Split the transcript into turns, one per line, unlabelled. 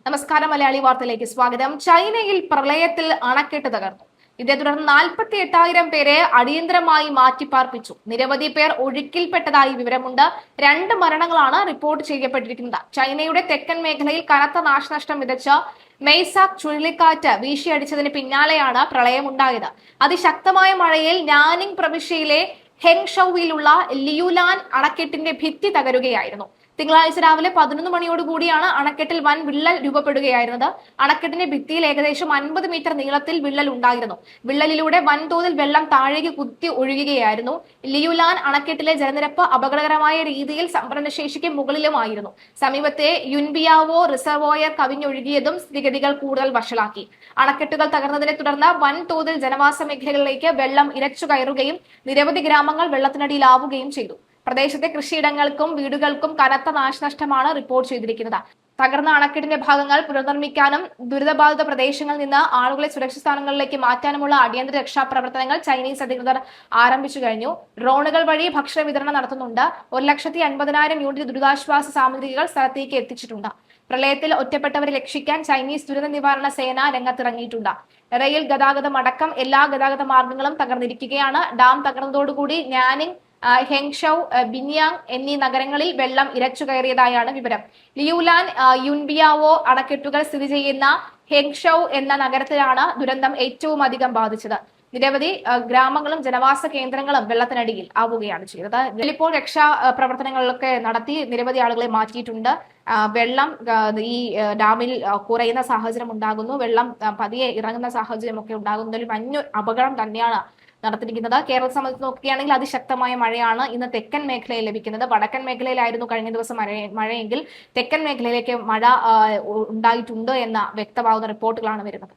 നമസ്കാരം, മലയാളി വാർത്തയിലേക്ക് സ്വാഗതം. ചൈനയിൽ പ്രളയത്തിൽ അണക്കെട്ട് തകർന്നു. ഇതേ തുടർന്ന് 48,000 പേരെ അടിയന്തരമായി മാറ്റിപ്പാർപ്പിച്ചു. നിരവധി പേർ ഒഴുക്കിൽപ്പെട്ടതായി വിവരമുണ്ട്. 2 മരണങ്ങളാണ് റിപ്പോർട്ട് ചെയ്യപ്പെട്ടിരിക്കുന്നത്. ചൈനയുടെ തെക്കൻ മേഖലയിൽ കനത്ത നാശനഷ്ടം വിതച്ച മെയ്സാക് ചുഴലിക്കാറ്റ് വീശിയടിച്ചതിന് പിന്നാലെയാണ് പ്രളയമുണ്ടായത്. അതിശക്തമായ മഴയിൽ നാനിങ് പ്രവിശ്യയിലെ ഹെങ്ഷൌവിലുള്ള ലിയുലാൻ അണക്കെട്ടിന്റെ ഭിത്തി തകരുകയായിരുന്നു. തിങ്കളാഴ്ച രാവിലെ 11 മണിയോടുകൂടിയാണ് അണക്കെട്ടിൽ വൻ വിള്ളൽ രൂപപ്പെടുകയായിരുന്നത്. അണക്കെട്ടിന്റെ ഭിത്തിയിൽ ഏകദേശം 50 മീറ്റർ നീളത്തിൽ വിള്ളൽ ഉണ്ടായിരുന്നു. വിള്ളലിലൂടെ വൻതോതിൽ വെള്ളം താഴേക്ക് കുത്തി ഒഴുകുകയായിരുന്നു. ലിയുലാൻ അണക്കെട്ടിലെ ജലനിരപ്പ് അപകടകരമായ രീതിയിൽ സംഭരണശേഷിക്ക് മുകളിലുമായിരുന്നു. സമീപത്തെ യുൻബിയാവോ റിസർവോയർ കവിഞ്ഞൊഴുകിയതും സ്ഥിതിഗതികൾ കൂടുതൽ വഷളാക്കി. അണക്കെട്ടുകൾ തകർന്നതിനെ തുടർന്ന് വൻതോതിൽ ജനവാസ മേഖലകളിലേക്ക് വെള്ളം ഇരച്ചു കയറുകയും നിരവധി ഗ്രാമങ്ങൾ വെള്ളത്തിനടിയിലാവുകയും ചെയ്തു. പ്രദേശത്തെ കൃഷിയിടങ്ങൾക്കും വീടുകൾക്കും കനത്ത നാശനഷ്ടമാണ് റിപ്പോർട്ട് ചെയ്തിരിക്കുന്നത്. തകർന്ന അണക്കെട്ടിന്റെ ഭാഗങ്ങൾ പുനർനിർമ്മിക്കാനും ദുരിതബാധിത പ്രദേശങ്ങളിൽ നിന്ന് ആളുകളെ സുരക്ഷിത സ്ഥാനങ്ങളിലേക്ക് മാറ്റാനുമുള്ള അടിയന്തര രക്ഷാപ്രവർത്തനങ്ങൾ ചൈനീസ് അധികൃതർ ആരംഭിച്ചു കഴിഞ്ഞു. ഡ്രോണുകൾ വഴി ഭക്ഷണ വിതരണം നടത്തുന്നുണ്ട്. 1,50,000 യൂണിറ്റ് ദുരിതാശ്വാസ സാമഗ്രികൾ സ്ഥലത്തേക്ക് എത്തിച്ചിട്ടുണ്ട്. പ്രളയത്തിൽ ഒറ്റപ്പെട്ടവരെ രക്ഷിക്കാൻ ചൈനീസ് ദുരന്ത നിവാരണ സേന രംഗത്തിറങ്ങിയിട്ടുണ്ട്. റെയിൽ ഗതാഗതം അടക്കം എല്ലാ ഗതാഗത മാർഗങ്ങളും തകർന്നിരിക്കുകയാണ്. ഡാം തകർന്നതോടുകൂടി നാനിങ്, ഹെങ്ഷൌ, ബിന്യാങ് എന്നീ നഗരങ്ങളിൽ വെള്ളം ഇരച്ചു കയറിയതായാണ് വിവരം. ലിയുലാൻ, യുൻബിയാവോ അണക്കെട്ടുകൾ സ്ഥിതി ചെയ്യുന്ന ഹെങ്ഷൌ എന്ന നഗരത്തിലാണ് ദുരന്തം ഏറ്റവും അധികം ബാധിച്ചത്. നിരവധി ഗ്രാമങ്ങളും ജനവാസ കേന്ദ്രങ്ങളും വെള്ളത്തിനടിയിൽ ആവുകയാണ് ചെയ്തത്. ഇപ്പോൾ രക്ഷാ പ്രവർത്തനങ്ങളൊക്കെ നടത്തി നിരവധി ആളുകളെ മാറ്റിയിട്ടുണ്ട്. വെള്ളം ഈ ഡാമിൽ കുറയുന്ന സാഹചര്യം ഉണ്ടാകുന്നു. വെള്ളം പതിയെ ഇറങ്ങുന്ന സാഹചര്യമൊക്കെ ഉണ്ടാകുന്നതിൽ വലിയ അപകടം തന്നെയാണ് നടത്തിയിരിക്കുന്നത്. കേരളത്തെ സംബന്ധിച്ച് നോക്കുകയാണെങ്കിൽ അതിശക്തമായ മഴയാണ് ഇന്ന് തെക്കൻ മേഖലയിൽ ലഭിക്കുന്നത്. വടക്കൻ മേഖലയിലായിരുന്നു കഴിഞ്ഞ ദിവസം മഴയെങ്കിൽ തെക്കൻ മേഖലയിലേക്ക് മഴ ഉണ്ടായിട്ടുണ്ട് എന്ന വ്യക്തമാകുന്ന റിപ്പോർട്ടുകളാണ് വരുന്നത്.